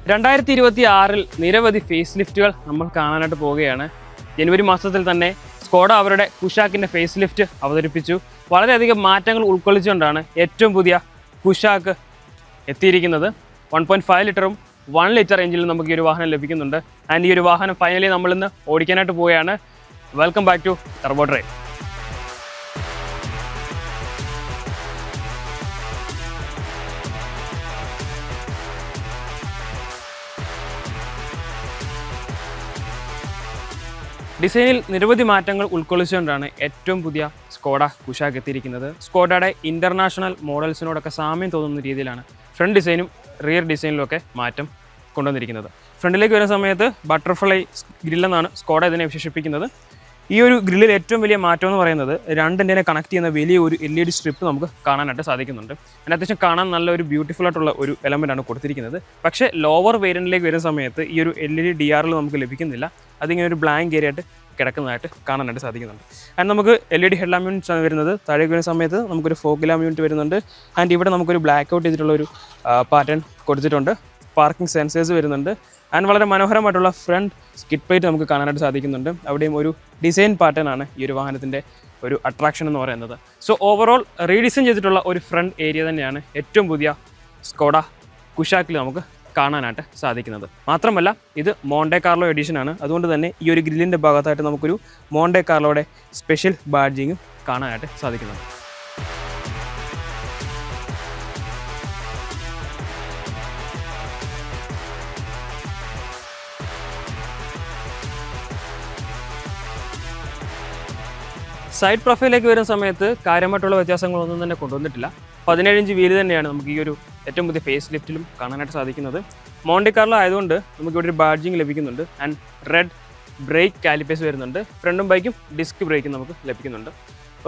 2026 നിരവധി ഫേസ് ലിഫ്റ്റുകൾ നമ്മൾ കാണാനായിട്ട് പോവുകയാണ്. ജനുവരി മാസത്തിൽ തന്നെ സ്കോഡ അവരുടെ കുഷാക്കിൻ്റെ ഫേസ് ലിഫ്റ്റ് അവതരിപ്പിച്ചു. വളരെയധികം മാറ്റങ്ങൾ ഉൾക്കൊള്ളിച്ചുകൊണ്ടാണ് ഏറ്റവും പുതിയ കുഷാക്ക് എത്തിയിരിക്കുന്നത്. 1.5 ലിറ്ററും 1 ലിറ്റർ എഞ്ചിനിലും നമുക്ക് ഈ ഒരു വാഹനം ലഭിക്കുന്നുണ്ട്. ആൻഡ് ഈ ഒരു വാഹനം ഫൈനലി നമ്മളിന്ന് ഓടിക്കാനായിട്ട് പോവുകയാണ്. Welcome back to turbo drive. ഡിസൈനിൽ നിരവധി മാറ്റങ്ങൾ ഉൾക്കൊള്ളിച്ചുകൊണ്ടാണ് ഏറ്റവും പുതിയ സ്കോഡ കുഷാക്ക് എത്തിയിരിക്കുന്നത്. സ്കോഡയുടെ ഇൻ്റർനാഷണൽ മോഡൽസിനോടൊക്കെ സാമ്യം തോന്നുന്ന രീതിയിലാണ് ഫ്രണ്ട് ഡിസൈനും റിയർ ഡിസൈനിലുമൊക്കെ മാറ്റം കൊണ്ടുവന്നിരിക്കുന്നത്. ഫ്രണ്ടിലേക്ക് വരുന്ന സമയത്ത് ബട്ടർഫ്ലൈ ഗ്രില്ലെന്നാണ് സ്കോഡ ഇതിനെ വിശേഷിപ്പിക്കുന്നത്. ഈ ഒരു ഗ്രില്ലിൽ ഏറ്റവും വലിയ മാറ്റം എന്ന് പറയുന്നത് രണ്ടിനെ കണക്ട് ചെയ്യുന്ന വലിയ ഒരു LED സ്ട്രിപ്പ് നമുക്ക് കാണാനായിട്ട് സാധിക്കുന്നുണ്ട്. അതിന് അത്യാവശ്യം കാണാൻ നല്ലൊരു ബ്യൂട്ടിഫുൾ ആയിട്ടുള്ള ഒരു എലമെൻ്റാണ് കൊടുത്തിരിക്കുന്നത്. പക്ഷേ ലോവർ വേരിയൻറ്റിലേക്ക് വരുന്ന സമയത്ത് ഈ ഒരു LED DRL നമുക്ക് ലഭിക്കുന്നില്ല. അതിങ്ങനെ ഒരു ബ്ലാങ്ക് ഏരിയ ആയിട്ട് കിടക്കുന്നതായിട്ട് കാണാനായിട്ട് സാധിക്കുന്നുണ്ട്. ആൻഡ് നമുക്ക് LED ഹെഡ് ലാമ്പ് യൂണിറ്റ്സ് ആണ് വരുന്നത്. താഴേക്ക് വരുന്ന സമയത്ത് നമുക്കൊരു ഫോഗ് ലാമ്പ് യൂണിറ്റ് വരുന്നുണ്ട്. ആൻഡ് ഇവിടെ നമുക്കൊരു ബ്ലാക്ക് ഔട്ട് ചെയ്തിട്ടുള്ളൊരു പാറ്റേൺ കൊടുത്തിട്ടുണ്ട്. പാർക്കിംഗ് സെൻസേഴ്സ് വരുന്നുണ്ട്. ആൻഡ് വളരെ മനോഹരമായിട്ടുള്ള ഫ്രണ്ട് സ്കിഡ് പ്ലേറ്റ് നമുക്ക് കാണാനായിട്ട് സാധിക്കുന്നുണ്ട്. അവിടെയും ഒരു ഡിസൈൻ പാറ്റേൺ ആണ് ഈ ഒരു വാഹനത്തിൻ്റെ ഒരു അട്രാക്ഷൻ എന്ന് പറയുന്നത്. സോ ഓവറോൾ റീഡിസൈൻ ചെയ്തിട്ടുള്ള ഒരു ഫ്രണ്ട് ഏരിയ തന്നെയാണ് ഏറ്റവും പുതിയ സ്കോഡ കുഷാക്കിൽ നമുക്ക് കാണാനായിട്ട് സാധിക്കുന്നത്. മാത്രമല്ല ഇത് മോണ്ടെ കാർലോ എഡിഷൻ ആണ്. അതുകൊണ്ട് തന്നെ ഈ ഒരു ഗ്രില്ലിൻ്റെ ഭാഗത്തായിട്ട് നമുക്കൊരു മോണ്ടെ കാർലോയുടെ സ്പെഷ്യൽ ബാഡ്ജിങ്ങും കാണാനായിട്ട് സാധിക്കുന്നുണ്ട്. സൈഡ് പ്രൊഫൈലിലേക്ക് വരുന്ന സമയത്ത് കാര്യമായിട്ടുള്ള വ്യത്യാസങ്ങളൊന്നും തന്നെ കൊണ്ടുവന്നിട്ടില്ല. 17 ഇഞ്ച് വീല് തന്നെയാണ് നമുക്ക് ഈ ഒരു ഏറ്റവും പുതിയ ഫേസ് ലിഫ്റ്റിലും കാണാനായിട്ട് സാധിക്കുന്നത്. മോണ്ടെ കാർലോ ആയതുകൊണ്ട് നമുക്കിവിടെ ഒരു ബാഡ്ജിങ് ലഭിക്കുന്നുണ്ട്. ആൻഡ് റെഡ് ബ്രേക്ക് കാലിപ്പേഴ്സ് വരുന്നുണ്ട്. ഫ്രണ്ടും ബൈക്കും ഡിസ്ക് ബ്രേക്കും നമുക്ക് ലഭിക്കുന്നുണ്ട്.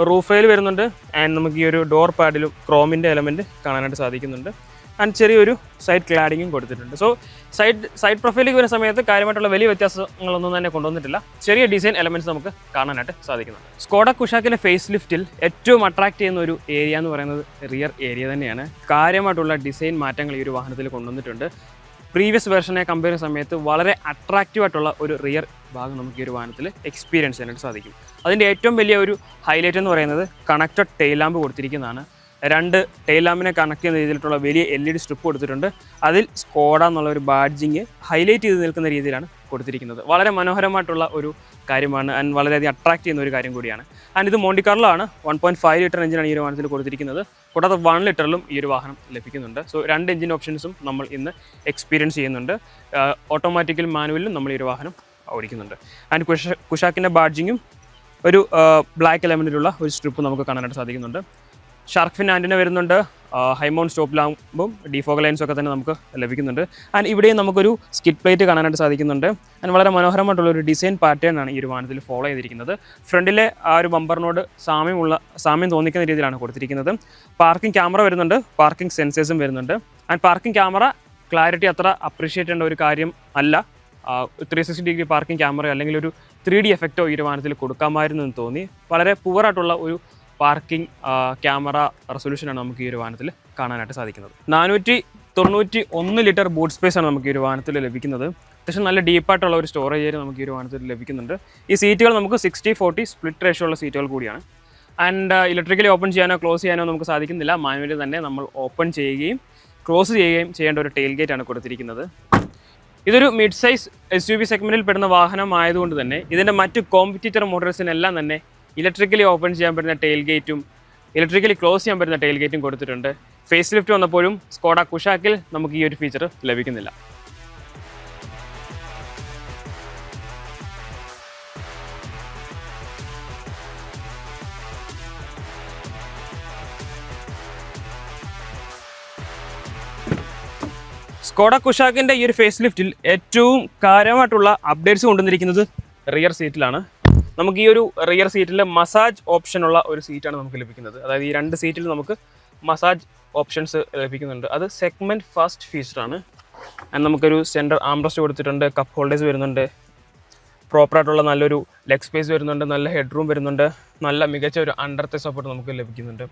റൂഫേൽ വരുന്നുണ്ട്. ആൻഡ് നമുക്ക് ഈ ഒരു ഡോർ പാഡിലും ക്രോമിൻ്റെ എലമെൻറ്റ് കാണാനായിട്ട് സാധിക്കുന്നുണ്ട്. ആൻഡ് ചെറിയൊരു സൈഡ് ക്ലാഡിങ്ങും കൊടുത്തിട്ടുണ്ട്. സോ സൈഡ് പ്രൊഫൈലിലേക്ക് വരുന്ന സമയത്ത് കാര്യമായിട്ടുള്ള വലിയ വ്യത്യാസങ്ങളൊന്നും തന്നെ കൊണ്ടുവന്നിട്ടില്ല. ചെറിയ ഡിസൈൻ എലമെൻറ്റ്സ് നമുക്ക് കാണാനായിട്ട് സാധിക്കുന്നുണ്ട്. സ്കോഡ കുഷാക്കിൻ്റെ ഫേസ് ലിഫ്റ്റിൽ ഏറ്റവും അട്രാക്ട് ചെയ്യുന്ന ഒരു ഏരിയ എന്ന് പറയുന്നത് റിയർ ഏരിയ തന്നെയാണ്. കാര്യമായിട്ടുള്ള ഡിസൈൻ മാറ്റങ്ങൾ ഈ ഒരു വാഹനത്തിൽ കൊണ്ടുവന്നിട്ടുണ്ട്. പ്രീവിയസ് വെർഷനെ കമ്പയർ ചെയ്യുന്ന സമയത്ത് വളരെ അട്രാക്റ്റീവായിട്ടുള്ള ഒരു റിയർ ഭാഗം നമുക്ക് ഈ ഒരു വാഹനത്തിൽ എക്സ്പീരിയൻസ് ചെയ്യാനായിട്ട് സാധിക്കും. അതിൻ്റെ ഏറ്റവും വലിയ ഒരു ഹൈലൈറ്റ് എന്ന് പറയുന്നത് കണക്റ്റഡ് ടെയിൽ ലാമ്പ് കൊടുത്തിരിക്കുന്നതാണ്. 2 ടെയിൽ ലാമ്പിനെ കണക്ട് ചെയ്യുന്ന രീതിയിലുള്ള വലിയ LED സ്ട്രിപ്പ് കൊടുത്തിട്ടുണ്ട്. അതിൽ സ്കോഡ എന്നുള്ള ഒരു ബാഡ്ജിങ് ഹൈലൈറ്റ് ചെയ്ത് നിൽക്കുന്ന രീതിയിലാണ് കൊടുത്തിരിക്കുന്നത്. വളരെ മനോഹരമായിട്ടുള്ള ഒരു കാര്യമാണ്. ആൻഡ് വളരെയധികം അട്രാക്ട് ചെയ്യുന്ന ഒരു കാര്യം കൂടിയാണ്. ആൻഡ് ഇത് മോണ്ടെ കാർലോ ആണ്. 1.5 ലിറ്റർ എഞ്ചിനാണ് ഈ ഒരു വാഹനത്തിൽ കൊടുത്തിരിക്കുന്നത്. കൂടാതെ 1 ലിറ്ററിലും ഈ ഒരു വാഹനം ലഭിക്കുന്നുണ്ട്. സോ 2 എഞ്ചിൻ ഓപ്ഷൻസും നമ്മൾ ഇന്ന് എക്സ്പീരിയൻസ് ചെയ്യുന്നുണ്ട്. ഓട്ടോമാറ്റിക്കലും മാനുവലിലും നമ്മൾ ഈ ഒരു വാഹനം ഓടിക്കുന്നുണ്ട്. ആൻഡ് കുഷാക്കിൻ്റെ ബാഡ്ജിങ്ങും ഒരു ബ്ലാക്ക് എലമെൻറ്റിലുള്ള ഒരു സ്ട്രിപ്പ് നമുക്ക് കാണാനായിട്ട് സാധിക്കുന്നുണ്ട്. ഷാർക്ക് ഫിൻ ആൻറ്റിന വരുന്നുണ്ട്. ഹൈമൗണ്ട് സ്റ്റോപ്പ് ലാമ്പും ഡിഫോഗ് ലൈൻസും ഒക്കെ തന്നെ നമുക്ക് ലഭിക്കുന്നുണ്ട്. ആൻഡ് ഇവിടെയും നമുക്കൊരു സ്കിഡ് പ്ലേറ്റ് കാണാനായിട്ട് സാധിക്കുന്നുണ്ട്. ആൻഡ് വളരെ മനോഹരമായിട്ടുള്ള ഒരു ഡിസൈൻ പാറ്റേൺ ആണ് ഈ ഒരു വാഹനത്തിൽ ഫോളോ ചെയ്തിരിക്കുന്നത്. ഫ്രണ്ടിലെ ആ ഒരു ബമ്പറിനോട് സാമ്യം തോന്നിക്കുന്ന രീതിയിലാണ് കൊടുത്തിരിക്കുന്നത്. പാർക്കിംഗ് ക്യാമറ വരുന്നുണ്ട്. പാർക്കിംഗ് സെൻസേഴ്സും വരുന്നുണ്ട്. ആൻഡ് പാർക്കിംഗ് ക്യാമറ ക്ലാരിറ്റി അത്ര അപ്രീഷിയേറ്റ് ചെയ്യേണ്ട ഒരു കാര്യം അല്ല. 360 ഡിഗ്രി പാർക്കിംഗ് ക്യാമറ അല്ലെങ്കിൽ ഒരു 3D എഫക്റ്റോ ഈ ഒരു വാഹനത്തിൽ കൊടുക്കാമായിരുന്നു എന്ന് തോന്നി. വളരെ പുവറായിട്ടുള്ള ഒരു പാർക്കിംഗ് ക്യാമറ റെസൊല്യൂഷനാണ് നമുക്ക് ഈ ഒരു വാഹനത്തിൽ കാണാനായിട്ട് സാധിക്കുന്നത്. 491 ലിറ്റർ ബൂട്ട് സ്പേസ് ആണ് നമുക്ക് ഈ ഒരു വാഹനത്തിൽ ലഭിക്കുന്നത്. അത്യാവശ്യം നല്ല ഡീപ്പായിട്ടുള്ള ഒരു സ്റ്റോറേജ് ഏരിയ നമുക്ക് ഈ ഒരു വാഹനത്തിൽ ലഭിക്കുന്നുണ്ട്. ഈ സീറ്റുകൾ നമുക്ക് 60-40 സ്പ്ലിറ്റ് റേഷ്യോ ഉള്ള സീറ്റുകൾ കൂടിയാണ്. ആൻഡ് ഇലക്ട്രിക്കലി ഓപ്പൺ ചെയ്യാനോ ക്ലോസ് ചെയ്യാനോ നമുക്ക് സാധിക്കുന്നില്ല. മാനുവലി തന്നെ നമ്മൾ ഓപ്പൺ ചെയ്യുകയും ക്ലോസ് ചെയ്യുകയും ചെയ്യേണ്ട ഒരു ടെയിൽ ഗേറ്റ് ആണ് കൊടുത്തിരിക്കുന്നത്. ഇതൊരു മിഡ് സൈസ് SUV സെഗ്മെൻറ്റിൽ പെടുന്ന വാഹനമായതുകൊണ്ട് തന്നെ ഇതിൻ്റെ മറ്റ് കോമ്പറ്റീറ്റർ മോഡൽസിനെല്ലാം തന്നെ ഇലക്ട്രിക്കലി ഓപ്പൺ ചെയ്യാൻ പറ്റുന്ന ടെയിൽ ഗേറ്റും ഇലക്ട്രിക്കലി ക്ലോസ് ചെയ്യാൻ പറ്റുന്ന ടെയിൽ ഗേറ്റും കൊടുത്തിട്ടുണ്ട്. ഫേസ് ലിഫ്റ്റ് വന്നപ്പോഴും സ്കോഡ കുഷാക്കിൽ നമുക്ക് ഈ ഒരു ഫീച്ചർ ലഭിക്കുന്നില്ല. സ്കോഡ കുഷാക്കിൻ്റെ ഈ ഒരു ഫേസ് ലിഫ്റ്റിൽ ഏറ്റവും കാര്യമായിട്ടുള്ള അപ്ഡേറ്റ്സ് കൊണ്ടുവന്നിരിക്കുന്നത് റിയർ സീറ്റിലാണ്. നമുക്ക് ഈ ഒരു റിയർ സീറ്റിൽ മസാജ് ഓപ്ഷനുള്ള ഒരു സീറ്റാണ് നമുക്ക് ലഭിക്കുന്നത്. അതായത് ഈ 2 സീറ്റിൽ നമുക്ക് മസാജ് ഓപ്ഷൻസ് ലഭിക്കുന്നുണ്ട്. അത് സെഗ്മെൻറ്റ് ഫസ്റ്റ് ഫീച്ചറാണ്. നമുക്കൊരു സെൻറ്റർ ആംറസ്റ്റ് കൊടുത്തിട്ടുണ്ട്. കപ്പ് ഹോൾഡേഴ്സ് വരുന്നുണ്ട്. പ്രോപ്പറായിട്ടുള്ള നല്ലൊരു ലെഗ് സ്പേസ് വരുന്നുണ്ട്, നല്ല ഹെഡ് റൂം വരുന്നുണ്ട്, നല്ല മികച്ച ഒരു അണ്ടർത്തെ സപ്പോർട്ട് നമുക്ക് ലഭിക്കുന്നുണ്ട്.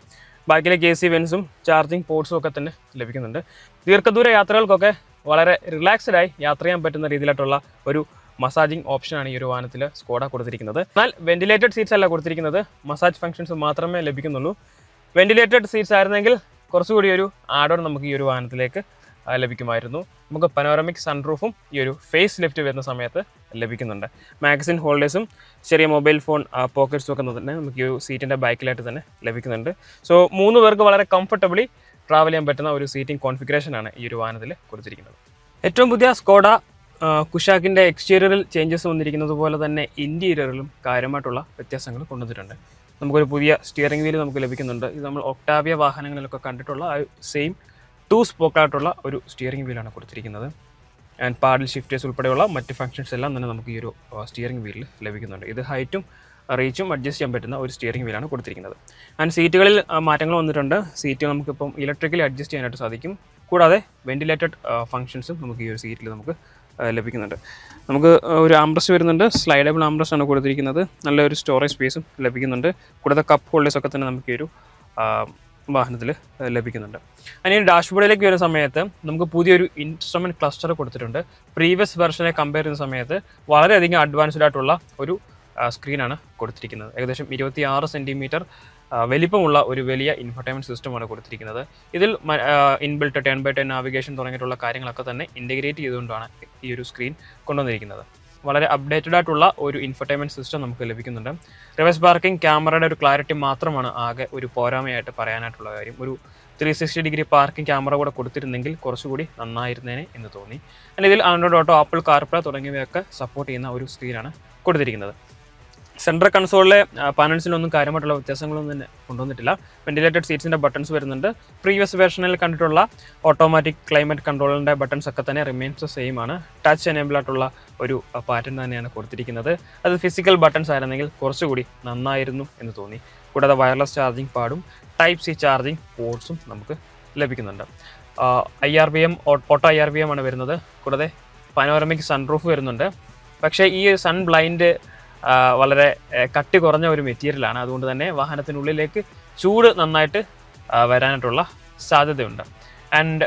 ബാക്കിലെ AC വെൻസും ചാർജിങ് പോർട്സും ഒക്കെ തന്നെ ലഭിക്കുന്നുണ്ട്. ദീർഘദൂര യാത്രകൾക്കൊക്കെ വളരെ റിലാക്സ്ഡായി യാത്ര ചെയ്യാൻ പറ്റുന്ന രീതിയിലായിട്ടുള്ള ഒരു മസാജിങ് ഓപ്ഷനാണ് ഈ ഒരു വാഹനത്തിൽ സ്കോഡ കൊടുത്തിരിക്കുന്നത്. എന്നാൽ വെന്റിലേറ്റഡ് സീറ്റ്സ് അല്ല കൊടുത്തിരിക്കുന്നത്, മസാജ് ഫംഗ്ഷൻസ് മാത്രമേ ലഭിക്കുന്നുള്ളൂ. വെന്റിലേറ്റഡ് സീറ്റ്സ് ആയിരുന്നെങ്കിൽ കുറച്ചുകൂടി ഒരു ആഡ്-ഓൺ നമുക്ക് ഈ ഒരു വാഹനത്തിലേക്ക് ലഭിക്കുമായിരുന്നു. നമുക്ക് പനോറമിക് സൺറൂഫും ഈ ഒരു ഫേസ് ലിഫ്റ്റ് വരുന്ന സമയത്ത് ലഭിക്കുന്നുണ്ട്. മാഗസിൻ ഹോൾഡേഴ്സും ചെറിയ മൊബൈൽ ഫോൺ പോക്കറ്റ്സും ഒക്കെ തന്നെ നമുക്ക് ഈ ഒരു സീറ്റിൻ്റെ ബാക്കിലായിട്ട് തന്നെ ലഭിക്കുന്നുണ്ട്. സോ 3 പേർക്ക് വളരെ കംഫർട്ടബിളി ട്രാവൽ ചെയ്യാൻ പറ്റുന്ന ഒരു സീറ്റിംഗ് കോൺഫിഗറേഷനാണ് ഈ ഒരു വാഹനത്തിൽ കൊടുത്തിരിക്കുന്നത്. ഏറ്റവും പുതിയ സ്കോഡ കുഷാക്കിൻ്റെ എക്സ്റ്റീരിയറിൽ ചേഞ്ചസ് വന്നിരിക്കുന്നത് പോലെ തന്നെ ഇൻറ്റീരിയറിലും കാര്യമായിട്ടുള്ള വ്യത്യാസങ്ങൾ കൊണ്ടുവന്നിട്ടുണ്ട്. നമുക്കൊരു പുതിയ സ്റ്റിയറിംഗ് വീല് നമുക്ക് ലഭിക്കുന്നുണ്ട്. ഇത് നമ്മൾ ഒക്ടാവിയ വാഹനങ്ങളിലൊക്കെ കണ്ടിട്ടുള്ള ആ സെയിം 2 സ്പോക്കായിട്ടുള്ള ഒരു സ്റ്റിയറിംഗ് വീലാണ് കൊടുത്തിരിക്കുന്നത്. ആൻഡ് പാഡിൽ ഷിഫ്റ്റേഴ്സ് ഉൾപ്പെടെയുള്ള മറ്റ് ഫംഗ്ഷൻസ് എല്ലാം തന്നെ നമുക്ക് ഈ ഒരു സ്റ്റിയറിംഗ് വീലിൽ ലഭിക്കുന്നുണ്ട്. ഇത് ഹൈറ്റും റീച്ചും അഡ്ജസ്റ്റ് ചെയ്യാൻ പറ്റുന്ന ഒരു സ്റ്റിയറിംഗ് വീലാണ് കൊടുത്തിരിക്കുന്നത്. ആൻഡ് സീറ്റുകളിൽ മാറ്റങ്ങൾ വന്നിട്ടുണ്ട്. സീറ്റ് നമുക്കിപ്പം ഇലക്ട്രിക്കലി അഡ്ജസ്റ്റ് ചെയ്യാനായിട്ട് സാധിക്കും. കൂടാതെ വെന്റിലേറ്റഡ് ഫംഗ്ഷൻസും നമുക്ക് ഈ ഒരു സീറ്റിൽ നമുക്ക് ലഭിക്കുന്നുണ്ട്. നമുക്ക് ഒരു ആംബ്രസ്റ്റ് വരുന്നുണ്ട്. സ്ലൈഡബിൾ ആംബ്രസ്റ്റ് ആണ് കൊടുത്തിരിക്കുന്നത്. നല്ലൊരു സ്റ്റോറേജ് സ്പേസും ലഭിക്കുന്നുണ്ട്. കൂടാതെ കപ്പ് ഹോൾഡേഴ്സൊക്കെ തന്നെ നമുക്ക് ഈ ഒരു വാഹനത്തിൽ ലഭിക്കുന്നുണ്ട്. അതിന് ഡാഷ്ബോർഡിലേക്ക് വരുന്ന സമയത്ത് നമുക്ക് പുതിയൊരു ഇൻസ്ട്രുമെൻറ്റ് ക്ലസ്റ്റർ കൊടുത്തിട്ടുണ്ട്. പ്രീവിയസ് വെർഷനെ കമ്പയർ ചെയ്യുന്ന സമയത്ത് വളരെയധികം അഡ്വാൻസ്ഡ് ആയിട്ടുള്ള ഒരു സ്ക്രീനാണ് കൊടുത്തിരിക്കുന്നത്. ഏകദേശം 26 സെൻറ്റിമീറ്റർ വലിപ്പമുള്ള ഒരു വലിയ ഇൻഫർടൈൻമെൻറ്റ് സിസ്റ്റമാണ് കൊടുത്തിരിക്കുന്നത്. ഇതിൽ ഇൻബിൽട്ട് 10x10 നാവിഗേഷൻ തുടങ്ങിയിട്ടുള്ള കാര്യങ്ങളൊക്കെ തന്നെ ഇൻറ്റഗ്രേറ്റ് ചെയ്തുകൊണ്ടാണ് ഈ ഒരു സ്ക്രീൻ കൊണ്ടുവന്നിരിക്കുന്നത്. വളരെ അപ്ഡേറ്റഡ് ആയിട്ടുള്ള ഒരു ഇൻഫർടൈൻമെൻറ്റ് സിസ്റ്റം നമുക്ക് ലഭിക്കുന്നുണ്ട്. റിവേഴ്സ് പാർക്കിംഗ് ക്യാമറയുടെ ഒരു ക്ലാരിറ്റി മാത്രമാണ് ആകെ ഒരു പോരായ്മയായിട്ട് പറയാനായിട്ടുള്ള കാര്യം. ഒരു 360 ഡിഗ്രി പാർക്കിംഗ് ക്യാമറ കൂടെ കൊടുത്തിരുന്നെങ്കിൽ കുറച്ചുകൂടി നന്നായിരുന്നേനെ എന്ന് തോന്നി. and ഇതിൽ ആൻഡ്രോയിഡ് ഓട്ടോ, ആപ്പിൾ കാർപ്ലേ തുടങ്ങിയവയൊക്കെ സപ്പോർട്ട് ചെയ്യുന്ന ഒരു സ്ക്രീനാണ് കൊടുത്തിരിക്കുന്നത്. സെൻട്രൽ കൺസോളിലെ പാനൽസിലൊന്നും കാര്യമായിട്ടുള്ള വ്യത്യാസങ്ങളൊന്നും തന്നെ കൊണ്ടുവന്നിട്ടില്ല. വെന്റിലേറ്റഡ് സീറ്റ്സിൻ്റെ ബട്ടൺസ് വരുന്നുണ്ട്. പ്രീവിയസ് വെർഷനിൽ കണ്ടിട്ടുള്ള ഓട്ടോമാറ്റിക് ക്ലൈമറ്റ് കൺട്രോളിൻ്റെ ബട്ടൺസ് ഒക്കെ തന്നെ റിമെയിൻസ് സെയിം ആണ്. ടച്ച് എനേബിൾ ആയിട്ടുള്ള ഒരു പാറ്റേൺ തന്നെയാണ് കൊടുത്തിരിക്കുന്നത്. അത് ഫിസിക്കൽ ബട്ടൺസ് ആയിരുന്നെങ്കിൽ കുറച്ചുകൂടി നന്നായിരുന്നു എന്ന് തോന്നി. കൂടാതെ വയർലെസ് ചാർജിങ് പാഡും Type-C ചാർജിങ് പോർട്സും നമുക്ക് ലഭിക്കുന്നുണ്ട്. IRBM ഓട്ടോ IRBM ആണ് വരുന്നത്. കൂടാതെ പനോറമിക് സൺറൂഫ് വരുന്നുണ്ട്. പക്ഷേ ഈ സൺ ബ്ലൈൻഡ് വളരെ കട്ടി കുറഞ്ഞ ഒരു മെറ്റീരിയലാണ്. അതുകൊണ്ട് തന്നെ വാഹനത്തിനുള്ളിലേക്ക് ചൂട് നന്നായിട്ട് വരാനായിട്ടുള്ള സാധ്യതയുണ്ട്. ആൻഡ്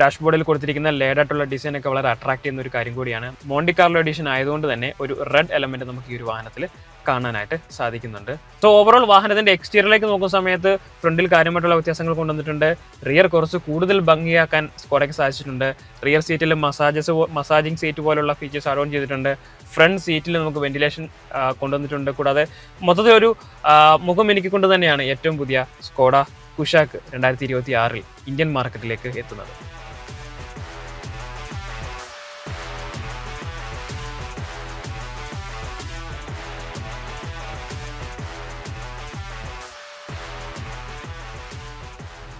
ഡാഷ്ബോർഡിൽ കൊടുത്തിരിക്കുന്ന ലേഡായിട്ടുള്ള ഡിസൈനൊക്കെ വളരെ അട്രാക്ട് ചെയ്യുന്ന ഒരു കാര്യം കൂടിയാണ്. മോണ്ടി കാർലോ എഡിഷൻ ആയതുകൊണ്ട് തന്നെ ഒരു റെഡ് എലമെൻറ്റ് നമുക്ക് ഈ ഒരു വാഹനത്തിൽ കാണാനായിട്ട് സാധിക്കുന്നുണ്ട്. സോ ഓവറോൾ വാഹനത്തിൻ്റെ എക്സ്റ്റീരിയറിലേക്ക് നോക്കുന്ന സമയത്ത് ഫ്രണ്ടിൽ കാര്യമായിട്ടുള്ള വ്യത്യാസങ്ങൾ കൊണ്ടുവന്നിട്ടുണ്ട്. റിയർ കുറച്ച് കൂടുതൽ ഭംഗിയാക്കാൻ സ്കോഡയ്ക്ക് സാധിച്ചിട്ടുണ്ട്. റിയർ സീറ്റിൽ മസാജിങ് സീറ്റ് പോലുള്ള ഫീച്ചേഴ്സ് ആഡ് ഓൺ ചെയ്തിട്ടുണ്ട്. ഫ്രണ്ട് സീറ്റിൽ നമുക്ക് വെന്റിലേഷൻ കൊണ്ടുവന്നിട്ടുണ്ട്. കൂടാതെ മൊത്തത്തിൽ ഒരു മുഖം എനിക്കൊണ്ട് തന്നെയാണ് ഏറ്റവും പുതിയ സ്കോഡ കുഷാക്ക് 2026 ഇന്ത്യൻ മാർക്കറ്റിലേക്ക് എത്തുന്നത്.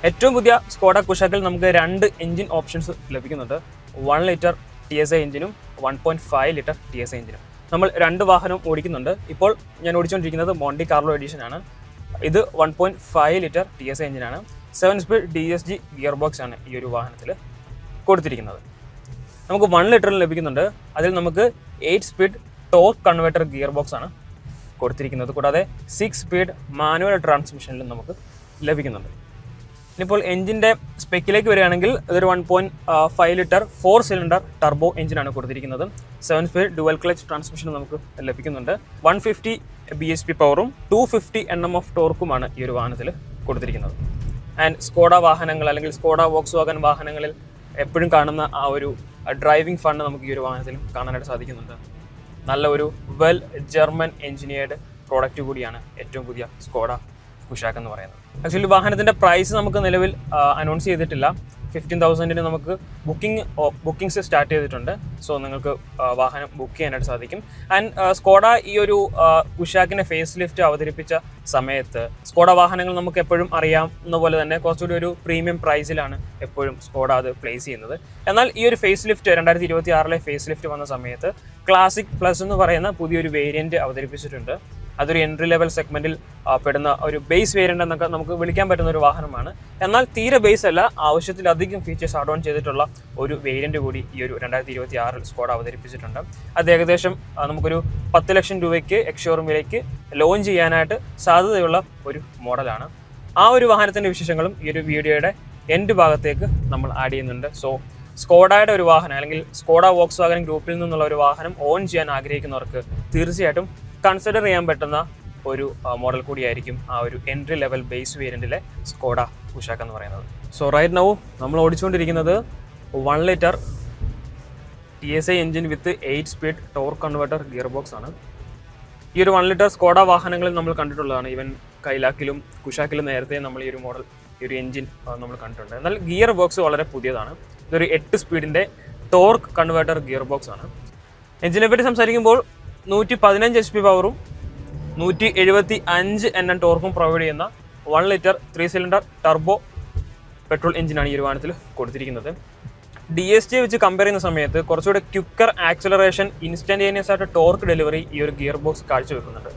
ഏറ്റവും പുതിയ സ്കോഡ കുഷാക്കിൽ നമുക്ക് 2 എഞ്ചിൻ ഓപ്ഷൻസ് ലഭിക്കുന്നുണ്ട്. 1 ലിറ്റർ TSI എഞ്ചിനും 1.5 ലിറ്റർ TSI എഞ്ചിനും. നമ്മൾ 2 വാഹനം ഓടിക്കുന്നുണ്ട്. ഇപ്പോൾ ഞാൻ ഓടിച്ചുകൊണ്ടിരിക്കുന്നത് മോണ്ടി കാർലോ എഡിഷൻ ആണ്. ഇത് 1.5 ലിറ്റർ TSI എഞ്ചിനാണ്. 7 സ്പീഡ് DSG ഗിയർ ബോക്സ് ആണ് ഈ ഒരു വാഹനത്തിൽ കൊടുത്തിരിക്കുന്നത്. നമുക്ക് 1 ലിറ്ററിൽ ലഭിക്കുന്നുണ്ട്. അതിൽ നമുക്ക് 8 speed torque converter gear box ആണ് കൊടുത്തിരിക്കുന്നത്. കൂടാതെ 6 സ്പീഡ് മാനുവൽ ട്രാൻസ്മിഷനിലും നമുക്ക് ലഭിക്കുന്നുണ്ട്. ഇനിയിപ്പോൾ എഞ്ചിൻ്റെ സ്പെക്കിലേക്ക് വരികയാണെങ്കിൽ ഇതൊരു 1.5 ലിറ്റർ 4 സിലിണ്ടർ ടർബോ എഞ്ചിനാണ് കൊടുത്തിരിക്കുന്നത്. 7 സ്പീഡ് ഡുവൽ ക്ലച്ച് ട്രാൻസ്മിഷൻ നമുക്ക് ലഭിക്കുന്നുണ്ട്. 150 bhp പവറും 250 Nm ഓഫ് ടോർക്കുമാണ് ഈ ഒരു വാഹനത്തിൽ കൊടുത്തിരിക്കുന്നത്. ആൻഡ് സ്കോഡ വാഹനങ്ങൾ അല്ലെങ്കിൽ സ്കോഡ വോക്സ്വാഗൻ വാഹനങ്ങളിൽ എപ്പോഴും കാണുന്ന ആ ഒരു ഡ്രൈവിംഗ് ഫണ്ട് നമുക്ക് ഈ ഒരു വാഹനത്തിലും കാണാനായിട്ട് സാധിക്കുന്നുണ്ട്. നല്ല ഒരു വെൽ ജർമ്മൻ എഞ്ചിനീയർഡ് പ്രോഡക്റ്റ് കൂടിയാണ് ഏറ്റവും പുതിയ സ്കോഡ കുഷാക്ക് എന്ന് പറയുന്നത്. ആക്ച്വലി വാഹനത്തിൻ്റെ പ്രൈസ് നമുക്ക് നിലവിൽ അനൗൺസ് ചെയ്തിട്ടില്ല. 15,000 നമുക്ക് ബുക്കിംഗ്സ് സ്റ്റാർട്ട് ചെയ്തിട്ടുണ്ട്. സോ നിങ്ങൾക്ക് വാഹനം ബുക്ക് ചെയ്യാനായിട്ട് സാധിക്കും. ആൻഡ് സ്കോഡ ഈ ഒരു കുഷാക്കിൻ്റെ ഫേസ് ലിഫ്റ്റ് അവതരിപ്പിച്ച സമയത്ത് സ്കോഡ വാഹനങ്ങൾ നമുക്ക് എപ്പോഴും അറിയാവുന്ന പോലെ തന്നെ കുറച്ചുകൂടി ഒരു പ്രീമിയം പ്രൈസിലാണ് എപ്പോഴും സ്കോഡ അത് പ്ലേസ് ചെയ്യുന്നത്. എന്നാൽ ഈ ഒരു ഫേസ് ലിഫ്റ്റ് 2026 ഫേസ് ലിഫ്റ്റ് വന്ന സമയത്ത് ക്ലാസിക് പ്ലസ് എന്ന് പറയുന്ന പുതിയൊരു വേരിയൻറ്റ് അവതരിപ്പിച്ചിട്ടുണ്ട്. അതൊരു എൻട്രി ലെവൽ സെഗ്മെൻറ്റിൽ പെടുന്ന ഒരു ബേസ് വേരിയൻ്റ് എന്നൊക്കെ നമുക്ക് വിളിക്കാൻ പറ്റുന്ന ഒരു വാഹനമാണ്. എന്നാൽ തീരെ ബേസ് അല്ല, ആവശ്യത്തിലധികം ഫീച്ചേഴ്സ് ആഡ് ഓൺ ചെയ്തിട്ടുള്ള ഒരു വേരിയൻറ്റ് കൂടി ഈ ഒരു 2026 സ്കോഡ അവതരിപ്പിച്ചിട്ടുണ്ട്. അത് ഏകദേശം നമുക്കൊരു 10 ലക്ഷം രൂപയ്ക്ക് എക്സ്ഷോറൂമിലേക്ക് ലോഞ്ച് ചെയ്യാനായിട്ട് സാധ്യതയുള്ള ഒരു മോഡലാണ്. ആ ഒരു വാഹനത്തിൻ്റെ വിശേഷങ്ങളും ഈ ഒരു വീഡിയോയുടെ എൻഡ് ഭാഗത്തേക്ക് നമ്മൾ ആഡ് ചെയ്യുന്നുണ്ട്. സോ സ്കോഡയുടെ ഒരു വാഹനം അല്ലെങ്കിൽ സ്കോഡ വോക്സ് വാഗൻ ഗ്രൂപ്പിൽ നിന്നുള്ള ഒരു വാഹനം ഓൺ ചെയ്യാൻ ആഗ്രഹിക്കുന്നവർക്ക് തീർച്ചയായിട്ടും കൺസിഡർ ചെയ്യാൻ പറ്റുന്ന ഒരു മോഡൽ കൂടിയായിരിക്കും ആ ഒരു എൻട്രി ലെവൽ ബേസ് വേരിയൻറ്റിലെ സ്കോഡ കുഷാക്ക് എന്ന് പറയുന്നത്. സോ റൈറ്റ് നൗ നമ്മൾ ഓടിച്ചുകൊണ്ടിരിക്കുന്നത് 1 litre TSI engine with 8 speed torque converter gear box ആണ്. ഈ ഒരു 1 ലിറ്റർ സ്കോഡ വാഹനങ്ങളിൽ നമ്മൾ കണ്ടിട്ടുള്ളതാണ്. ഈവൻ കൈലാക്കിലും കുഷാക്കിലും നേരത്തെ നമ്മൾ ഈ ഒരു മോഡൽ ഈ ഒരു എഞ്ചിൻ നമ്മൾ കണ്ടിട്ടുണ്ട്. എന്നാൽ ഗിയർ ബോക്സ് വളരെ പുതിയതാണ്. ഇതൊരു 8 സ്പീഡിൻ്റെ ടോർക്ക് കൺവേർട്ടർ ഗിയർ ബോക്സ് ആണ്. എഞ്ചിനെ പറ്റി സംസാരിക്കുമ്പോൾ 115 HP പവറും 175 Nm ടോർക്കും പ്രൊവൈഡ് ചെയ്യുന്ന 1 ലിറ്റർ 3 സിലിണ്ടർ ടർബോ പെട്രോൾ എഞ്ചിനാണ് ഈ ഒരു വാഹനത്തിൽ കൊടുത്തിരിക്കുന്നത്. DSG വെച്ച് കമ്പയർ ചെയ്യുന്ന സമയത്ത് കുറച്ചുകൂടെ ക്വിക്കർ ആക്സലറേഷൻ, ഇൻസ്റ്റന്റേനിയസ് ആയിട്ട് ടോർക്ക് ഡെലിവറി ഈ ഒരു ഗിയർ ബോക്സ് കാഴ്ചവെക്കുന്നുണ്ട്.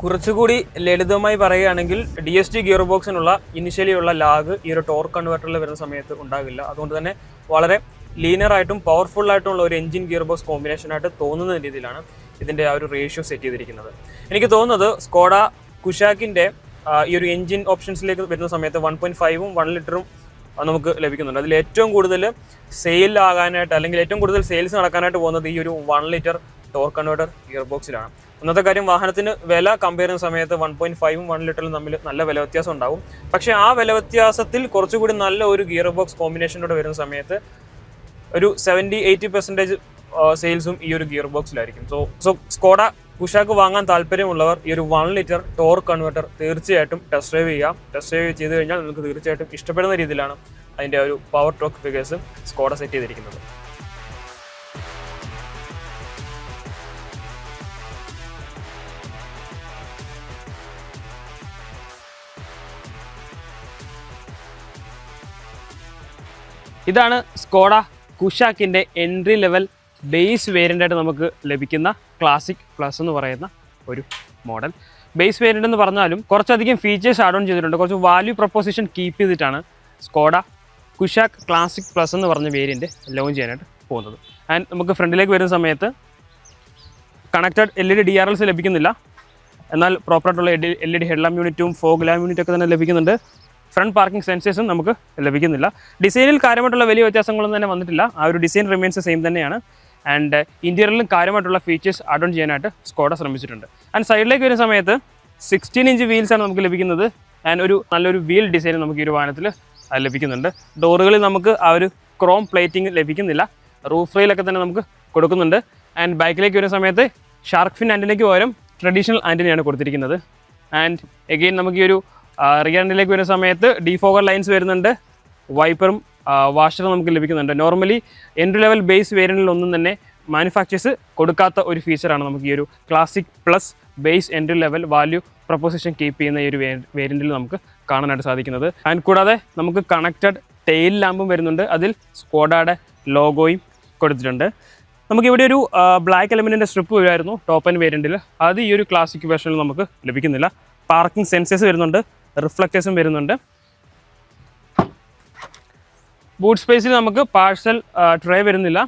കുറച്ചുകൂടി ലളിതമായി പറയുകയാണെങ്കിൽ DSG ഗിയർ ബോക്സിനുള്ള ഇനിഷ്യലി ഉള്ള ലാഗ് ഈ ഒരു ടോർക്ക് കൺവേർട്ടറിൽ വരുന്ന സമയത്ത് ഉണ്ടാകില്ല. അതുകൊണ്ട് തന്നെ വളരെ ലീനറായിട്ടും പവർഫുള്ളായിട്ടുള്ള ഒരു എഞ്ചിൻ ഗിയർ ബോക്സ് കോമ്പിനേഷനായിട്ട് തോന്നുന്ന രീതിയിലാണ് ഇതിൻ്റെ ആ ഒരു റേഷ്യോ സെറ്റ് ചെയ്തിരിക്കുന്നത്. എനിക്ക് തോന്നുന്നത് സ്കോഡ കുഷാക്കിൻ്റെ ഈ ഒരു എഞ്ചിൻ ഓപ്ഷൻസിലേക്ക് വരുന്ന സമയത്ത് 1.5ഉം 1 ലിറ്ററും നമുക്ക് ലഭിക്കുന്നുണ്ട്. അതിൽ ഏറ്റവും കൂടുതൽ സെയിലാകാനായിട്ട് അല്ലെങ്കിൽ ഏറ്റവും കൂടുതൽ സെയിൽസ് നടക്കാനായിട്ട് പോകുന്നത് ഈ ഒരു 1 ലിറ്റർ ടോർക്ക് കൺവേർട്ടർ ഗിയർ ബോക്സിലാണ്. ഒന്നാമത്തെ കാര്യം, വാഹനത്തിന് വില കമ്പയർ ചെയ്യുന്ന സമയത്ത് 1.5ഉം 1 ലിറ്ററും തമ്മിൽ നല്ല വില വ്യത്യാസം ഉണ്ടാകും. പക്ഷേ ആ വില വ്യത്യാസത്തിൽ കുറച്ചുകൂടി നല്ല ഒരു ഗിയർ ബോക്സ് കോമ്പിനേഷനോട് വരുന്ന സമയത്ത് ഒരു 70-80% സെയിൽസും ഈ ഒരു ഗിയർ ബോക്സിലായിരിക്കും. സോ സ്കോഡ കുഷാക്ക് വാങ്ങാൻ താല്പര്യമുള്ളവർ ഈ ഒരു 1 ലിറ്റർ ടോർക്ക് കൺവേർട്ടർ തീർച്ചയായിട്ടും ടെസ്റ്റ് ഡ്രൈവ് ചെയ്യാം. ടെസ്റ്റ് ഡ്രൈവ് ചെയ്ത് കഴിഞ്ഞാൽ നിങ്ങൾക്ക് തീർച്ചയായിട്ടും ഇഷ്ടപ്പെടുന്ന രീതിയിലാണ് അതിൻ്റെ ഒരു power torque figures Skoda set ചെയ്തിരിക്കുന്നത്. ഇതാണ് സ്കോഡ കുഷാക്കിൻ്റെ എൻട്രി ലെവൽ ബേസ് വേരിയൻ്റായിട്ട് നമുക്ക് ലഭിക്കുന്ന ക്ലാസിക് പ്ലസ് എന്ന് പറയുന്ന ഒരു മോഡൽ. ബേസ് വേരിയൻ്റ് എന്ന് പറഞ്ഞാലും കുറച്ചധികം ഫീച്ചേഴ്സ് ആഡ് ഓൺ ചെയ്തിട്ടുണ്ട്. കുറച്ച് വാല്യൂ പ്രൊപ്പോസിഷൻ കീപ്പ് ചെയ്തിട്ടാണ് സ്കോഡ കുഷാക്ക് ക്ലാസിക് പ്ലസ് എന്ന് പറഞ്ഞ വേരിയൻറ്റ് ലോഞ്ച് ചെയ്യാനായിട്ട് പോകുന്നത്. ആൻഡ് നമുക്ക് ഫ്രണ്ടിലേക്ക് വരുന്ന സമയത്ത് കണക്റ്റഡ് LED DRLs ലഭിക്കുന്നില്ല. എന്നാൽ പ്രോപ്പറായിട്ടുള്ള LED ഹെഡ് ലാമ്പ് യൂണിറ്റും ഫോഗ് ലാമ്പ് യൂണിറ്റൊക്കെ തന്നെ ലഭിക്കുന്നുണ്ട്. ഫ്രണ്ട് പാർക്കിംഗ് സെൻസേഴ്സും നമുക്ക് ലഭിക്കുന്നില്ല. ഡിസൈനിൽ കാര്യമായിട്ടുള്ള വലിയ വ്യത്യാസങ്ങളൊന്നും തന്നെ വന്നിട്ടില്ല. ആ ഒരു ഡിസൈൻ റിമെയിൻസ് സെയിം തന്നെയാണ്. ആൻഡ് ഇൻറ്റീരിയറിലും കാര്യമായിട്ടുള്ള ഫീച്ചേഴ്സ് ആഡ് ഓൺ ചെയ്യാനായിട്ട് സ്കോഡ ശ്രമിച്ചിട്ടുണ്ട്. ആൻഡ് സൈഡിലേക്ക് വരുന്ന സമയത്ത് 16 ഇഞ്ച് വീൽസാണ് നമുക്ക് ലഭിക്കുന്നത്. ആൻഡ് ഒരു നല്ലൊരു വീൽ ഡിസൈൻ നമുക്ക് ഈ ഒരു വാഹനത്തിൽ ലഭിക്കുന്നുണ്ട്. ഡോറുകളിൽ നമുക്ക് ആ ഒരു ക്രോം പ്ലേറ്റിംഗ് ലഭിക്കുന്നില്ല. റൂഫ് റെയിലൊക്കെ തന്നെ നമുക്ക് കൊടുക്കുന്നുണ്ട്. ആൻഡ് ബാക്കിലേക്ക് വരുന്ന സമയത്ത് ഷാർക്ക് ഫിൻ ആൻറ്റിനയ്ക്ക് പകരം ട്രഡീഷണൽ ആൻറ്റിനയാണ് കൊടുത്തിരിക്കുന്നത്. ആൻഡ് എഗെയിൻ നമുക്ക് ഈ ഒരു റിയർ എൻഡിലേക്ക് വരുന്ന സമയത്ത് ഡിഫോഗർ ലൈൻസ് വരുന്നുണ്ട്. വൈപ്പറും വാഷറും നമുക്ക് ലഭിക്കുന്നുണ്ട്. നോർമലി എൻട്രി ലെവൽ ബേസ് വേരിയൻറ്റിൽ ഒന്നും തന്നെ മാനുഫാക്ചേഴ്സ് കൊടുക്കാത്ത ഒരു ഫീച്ചറാണ് നമുക്ക് ഈ ഒരു classic plus base entry level value proposition keep ചെയ്യുന്ന ഈ ഒരു വേരിയൻറ്റിൽ നമുക്ക് കാണാനായിട്ട് സാധിക്കുന്നത്. ആൻഡ് കൂടാതെ നമുക്ക് കണക്റ്റഡ് ടെയിൽ ലാമ്പും വരുന്നുണ്ട്. അതിൽ സ്കോഡയുടെ ലോഗോയും കൊടുത്തിട്ടുണ്ട്. നമുക്കിവിടെ ഒരു ബ്ലാക്ക് എലമെൻറ്റിൻ്റെ സ്ട്രിപ്പ് വരുമായിരുന്നു ടോപ്പ് ആൻഡ് വേരിയൻറ്റിൽ. അത് ഈ ഒരു ക്ലാസിക് വേർഷനിൽ നമുക്ക് ലഭിക്കുന്നില്ല. പാർക്കിംഗ് സെൻസേഴ്സ് വരുന്നുണ്ട്, റിഫ്ലക്റ്റേഴ്സും വരുന്നുണ്ട്. ബൂട്ട് സ്പേസിൽ നമുക്ക് പാഴ്സൽ ട്രേ വരുന്നില്ല.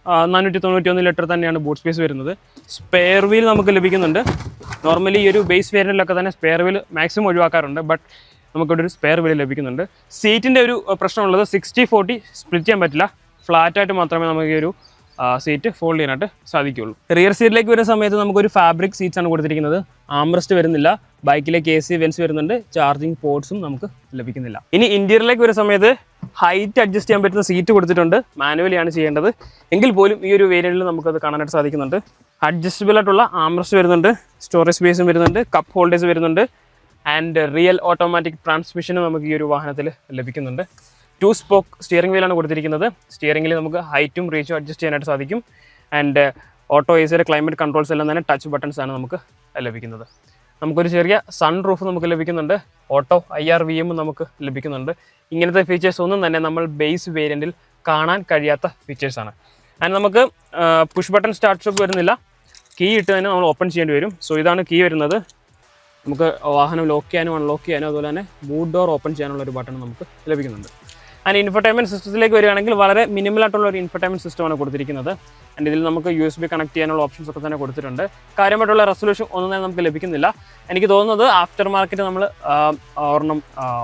491 ലിറ്റർ തന്നെയാണ് ബൂട്ട് സ്പേസ് വരുന്നത്. സ്പെയർ വീൽ നമുക്ക് ലഭിക്കുന്നുണ്ട്. നോർമലി ഈ ഒരു ബേസ് വേരിയൻറ്റിലൊക്കെ തന്നെ സ്പെയർ വീൽ മാക്സിമം ഒഴിവാക്കാറുണ്ട്. ബട്ട് നമുക്കിവിടെ ഒരു സ്പെയർ വീൽ ലഭിക്കുന്നുണ്ട്. സീറ്റിൻ്റെ ഒരു പ്രശ്നമുള്ളത് 60-40 സ്പ്ലിറ്റ് ചെയ്യാൻ പറ്റില്ല. ഫ്ലാറ്റായിട്ട് മാത്രമേ നമുക്ക് ഈ ഒരു സീറ്റ് ഫോൾഡ് ചെയ്യാനായിട്ട് സാധിക്കുകയുള്ളൂ. റിയർ സീറ്റിലേക്ക് വരുന്ന സമയത്ത് നമുക്കൊരു ഫാബ്രിക് സീറ്റ്സ് ആണ് കൊടുത്തിരിക്കുന്നത്. ആംറസ്റ്റ് വരുന്നില്ല. ബൈക്കിലേക്ക് AC വെൻസ് വരുന്നുണ്ട്. ചാർജിങ് പോർട്സും നമുക്ക് ലഭിക്കുന്നില്ല. ഇനി ഇൻറ്റീരിയറിലേക്ക് വരുന്ന സമയത്ത് ഹൈറ്റ് അഡ്ജസ്റ്റ് ചെയ്യാൻ പറ്റുന്ന സീറ്റ് കൊടുത്തിട്ടുണ്ട്. മാനുവലിയാണ് ചെയ്യേണ്ടത്. എങ്കിൽ പോലും ഈ ഒരു വേരിയൻറ്റിൽ നമുക്കത് കാണാനായിട്ട് സാധിക്കുന്നുണ്ട്. അഡ്ജസ്റ്റബിൾ ആയിട്ടുള്ള ആംറസ്റ്റ് വരുന്നുണ്ട്. സ്റ്റോറേജ് സ്പേസും വരുന്നുണ്ട്. കപ്പ് ഹോൾഡേഴ്സ് വരുന്നുണ്ട്. ആൻഡ് റിയൽ ഓട്ടോമാറ്റിക് ട്രാൻസ്മിഷനും നമുക്ക് ഈ ഒരു വാഹനത്തിൽ ലഭിക്കുന്നുണ്ട്. 2 സ്പോക്ക് സ്റ്റിയറിംഗ് വീലാണ് കൊടുത്തിരിക്കുന്നത്. സ്റ്റിയറിംഗിൽ നമുക്ക് ഹൈറ്റും റീച്ചും അഡ്ജസ്റ്റ് ചെയ്യാനായിട്ട് സാധിക്കും. And auto AC climate controls എല്ലാം തന്നെ ടച്ച് ബട്ടൺസ് ആണ് നമുക്ക് ലഭിക്കുന്നത്. നമുക്കൊരു ചെറിയ സൺ റൂഫ് നമുക്ക് ലഭിക്കുന്നുണ്ട്. ഓട്ടോ IRVM നമുക്ക് ലഭിക്കുന്നുണ്ട്. ഇങ്ങനത്തെ ഫീച്ചേഴ്സ് ഒന്നും തന്നെ നമ്മൾ ബേസ് വേരിയൻറ്റിൽ കാണാൻ കഴിയാത്ത ഫീച്ചേഴ്സാണ്. ആൻഡ് നമുക്ക് പുഷ് ബട്ടൺ സ്റ്റാർട്ട് സ്റ്റോപ്പ് വരുന്നില്ല. കീ ഇട്ട് തന്നെ നമ്മൾ ഓപ്പൺ ചെയ്യേണ്ടി വരും. സോ ഇതാണ് കീ വരുന്നത്. നമുക്ക് വാഹനം ലോക്ക് ചെയ്യാനും അൺലോക്ക് ചെയ്യാനും അതുപോലെ തന്നെ ബൂട്ട് ഡോർ ഓപ്പൺ ചെയ്യാനുള്ള ഒരു ബട്ടൺ നമുക്ക് ലഭിക്കുന്നുണ്ട്. ആൻഡ് ഇൻഫർടൈൻമെൻറ്റ് സിസ്റ്റത്തിലേക്ക് വരികയാണെങ്കിൽ വളരെ മിനിമലായിട്ടുള്ള ഒരു ഇൻഫർടൈൻമെൻറ്റ് സിസ്റ്റമാണ് കൊടുത്തിരിക്കുന്നത്. ആൻഡ് ഇതിൽ നമുക്ക് USB കണക്ട് ചെയ്യാനുള്ള ഓപ്ഷൻസ് ഒക്കെ തന്നെ കൊടുത്തിട്ടുണ്ട്. കാര്യമായിട്ടുള്ള റെസൊല്യൂഷൻ ഒന്നും തന്നെ നമുക്ക് ലഭിക്കുന്നില്ല. എനിക്ക് തോന്നുന്നത് ആഫ്റ്റർ മാർക്കറ്റ് നമ്മൾ ഒരെണ്ണം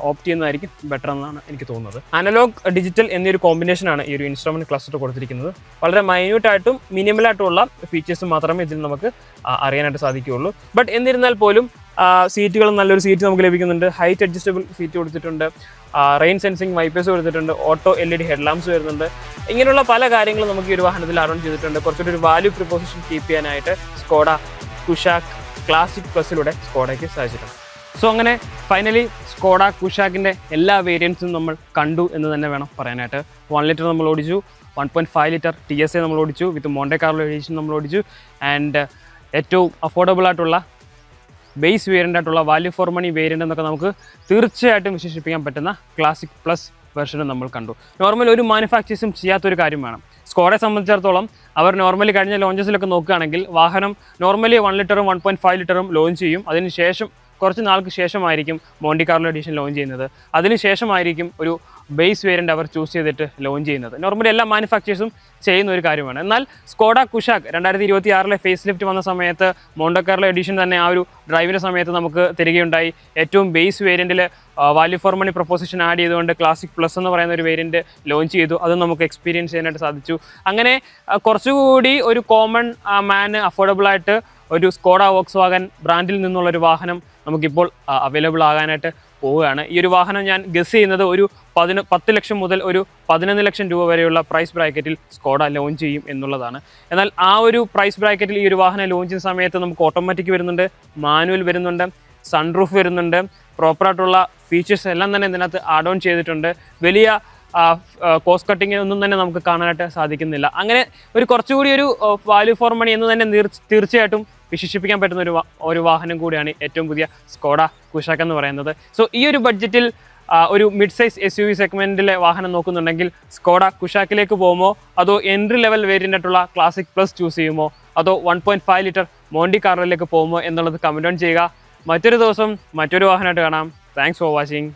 ഓപ്റ്റ് ചെയ്യുന്നതായിരിക്കും ബെറ്റർ എന്നാണ് എനിക്ക് തോന്നുന്നത്. അനലോഗ് ഡിജിറ്റൽ എന്നൊരു കോമ്പിനേഷനാണ് ഈ ഒരു ഇൻസ്ട്രുമെൻറ്റ് ക്ലസ്റ്റർ കൊടുത്തിരിക്കുന്നത്. വളരെ മൈന്യൂട്ടായിട്ടും മിനിമലായിട്ടുള്ള ഫീച്ചേഴ്സ് മാത്രമേ ഇതിൽ നമുക്ക് അറിയാനായിട്ട് സാധിക്കുകയുള്ളൂ. ബട്ട് എന്നിരുന്നാൽ പോലും സീറ്റുകളും നല്ലൊരു സീറ്റ് നമുക്ക് ലഭിക്കുന്നുണ്ട്. ഹൈറ്റ് അഡ്ജസ്റ്റബിൾ സീറ്റ് കൊടുത്തിട്ടുണ്ട്. റെയിൻ സെൻസിങ് വൈപ്പേഴ്സ് കൊടുത്തിട്ടുണ്ട്. ഓട്ടോ LED ഹെഡ് ലാംപ്സ് വരുന്നുണ്ട്. ഇങ്ങനെയുള്ള പല കാര്യങ്ങളും നമുക്ക് ഈ ഒരു വാഹനത്തിൽ അറോൺ ചെയ്തിട്ടുണ്ട്. കുറച്ചുകൂടി ഒരു വാല്യൂ പ്രിപ്പോസിഷൻ കീപ്പ് ചെയ്യാനായിട്ട് സ്കോഡ കുഷാക്ക് ക്ലാസിക് പ്ലസിലൂടെ സ്കോഡയ്ക്ക് സാധിച്ചിട്ടുണ്ട്. സോ അങ്ങനെ ഫൈനലി സ്കോഡ കുഷാക്കിൻ്റെ എല്ലാ വേരിയൻസും നമ്മൾ കണ്ടു എന്ന് തന്നെ വേണം പറയാനായിട്ട്. 1 ലിറ്റർ നമ്മൾ ഓടിച്ചു, 1.5 ലിറ്റർ TSA നമ്മൾ ഓടിച്ചു, വിത്ത് മോണ്ടെ കാർലോ എഡിഷൻ നമ്മൾ ഓടിച്ചു. ആൻഡ് ഏറ്റവും അഫോർഡബിൾ ആയിട്ടുള്ള ബേസ് വേരിയൻ്റ് ആയിട്ടുള്ള വാല്യൂ ഫോർ മണി വേരിയൻ്റ് എന്നൊക്കെ നമുക്ക് തീർച്ചയായിട്ടും വിശേഷിപ്പിക്കാൻ പറ്റുന്ന ക്ലാസിക് പ്ലസ് വെർഷനും നമ്മൾ കണ്ടു. നോർമലി ഒരു മാനുഫാക്ചേഴ്സും ചെയ്യാത്തൊരു കാര്യം വേണം. സ്കോഡയെ സംബന്ധിച്ചിടത്തോളം അവർ നോർമലി കഴിഞ്ഞ ലോഞ്ചസിലൊക്കെ നോക്കുകയാണെങ്കിൽ വാഹനം നോർമലി 1 ലിറ്ററും 1.5 ലിറ്ററും ലോഞ്ച് ചെയ്യും. അതിനുശേഷം കുറച്ച് നാൾക്ക് ശേഷമായിരിക്കും മോണ്ടി കാർലോ എഡിഷൻ ലോഞ്ച് ചെയ്യുന്നത്. അതിനുശേഷമായിരിക്കും ഒരു ബേസ് വേരിയൻ്റ് അവർ ചൂസ് ചെയ്തിട്ട് ലോഞ്ച് ചെയ്യുന്നത്. നോർമലി എല്ലാ മാനുഫാക്ചേഴ്സും ചെയ്യുന്ന ഒരു കാര്യമാണ്. എന്നാൽ സ്കോഡ കുഷാക്ക് 2026 ഫേസ് ലിഫ്റ്റ് വന്ന സമയത്ത് മോണ്ടെ കാർലോ എഡിഷൻ തന്നെ ആ ഒരു ഡ്രൈവിൻ്റെ സമയത്ത് നമുക്ക് തരികയുണ്ടായി. ഏറ്റവും ബേസ് വേരിയൻറ്റിൽ value for money proposition add ചെയ്തുകൊണ്ട് ക്ലാസിക് പ്ലസ് എന്ന് പറയുന്ന ഒരു വേരിയൻറ്റ് ലോഞ്ച് ചെയ്തു. അത് നമുക്ക് എക്സ്പീരിയൻസ് ചെയ്യാനായിട്ട് സാധിച്ചു. അങ്ങനെ കുറച്ചുകൂടി ഒരു കോമൺ മാന് അഫോർഡബിളായിട്ട് ഒരു സ്കോഡ വോക്സ്വാഗൻ ബ്രാൻഡിൽ നിന്നുള്ളൊരു വാഹനം നമുക്കിപ്പോൾ അവൈലബിൾ ആകാനായിട്ട് പോവുകയാണ്. ഈ ഒരു വാഹനം ഞാൻ ഗസ് ചെയ്യുന്നത് ഒരു 10 ലക്ഷം മുതൽ ഒരു 11 ലക്ഷം രൂപ വരെയുള്ള പ്രൈസ് ബ്രാക്കറ്റിൽ സ്കോഡ ലോഞ്ച് ചെയ്യും എന്നുള്ളതാണ്. എന്നാൽ ആ ഒരു പ്രൈസ് ബ്രാക്കറ്റിൽ ഈ ഒരു വാഹനം ലോഞ്ച് ചെയ്യുന്ന സമയത്ത് നമുക്ക് ഓട്ടോമാറ്റിക് വരുന്നുണ്ട്, മാനുവൽ വരുന്നുണ്ട്, സൺറൂഫ് വരുന്നുണ്ട്, പ്രോപ്പറായിട്ടുള്ള ഫീച്ചേഴ്സ് എല്ലാം തന്നെ ഇതിനകത്ത് ആഡ് ഓൺ ചെയ്തിട്ടുണ്ട്. വലിയ കോസ്റ്റ് കട്ടിങ് ഒന്നും തന്നെ നമുക്ക് കാണാനായിട്ട് സാധിക്കുന്നില്ല. അങ്ങനെ ഒരു കുറച്ചുകൂടി ഒരു വാല്യൂ ഫോർ മണി എന്ന് തന്നെ തീർച്ചയായിട്ടും വിശേഷിപ്പിക്കാൻ പറ്റുന്ന ഒരു വാഹനം കൂടിയാണ് ഏറ്റവും പുതിയ സ്കോഡ കുഷാക്ക് എന്ന് പറയുന്നത്. സോ ഈ ഒരു ബഡ്ജറ്റിൽ ഒരു മിഡ് സൈസ് SUV സെഗ്മെൻറ്റിലെ വാഹനം നോക്കുന്നുണ്ടെങ്കിൽ സ്കോഡ കുഷാക്കിലേക്ക് പോകുമോ, അതോ എൻട്രി ലെവൽ വേരിയൻ്റ് ആയിട്ടുള്ള ക്ലാസിക് പ്ലസ് ചൂസ് ചെയ്യുമോ, അതോ 1.5 ലിറ്റർ മോണ്ടി കാർലോയിലേക്ക് പോകുമോ എന്നുള്ളത് കമൻറ്റ് ഓൺ ചെയ്യുക. മറ്റൊരു ദിവസം മറ്റൊരു വാഹനമായിട്ട് കാണാം. Thanks for watching.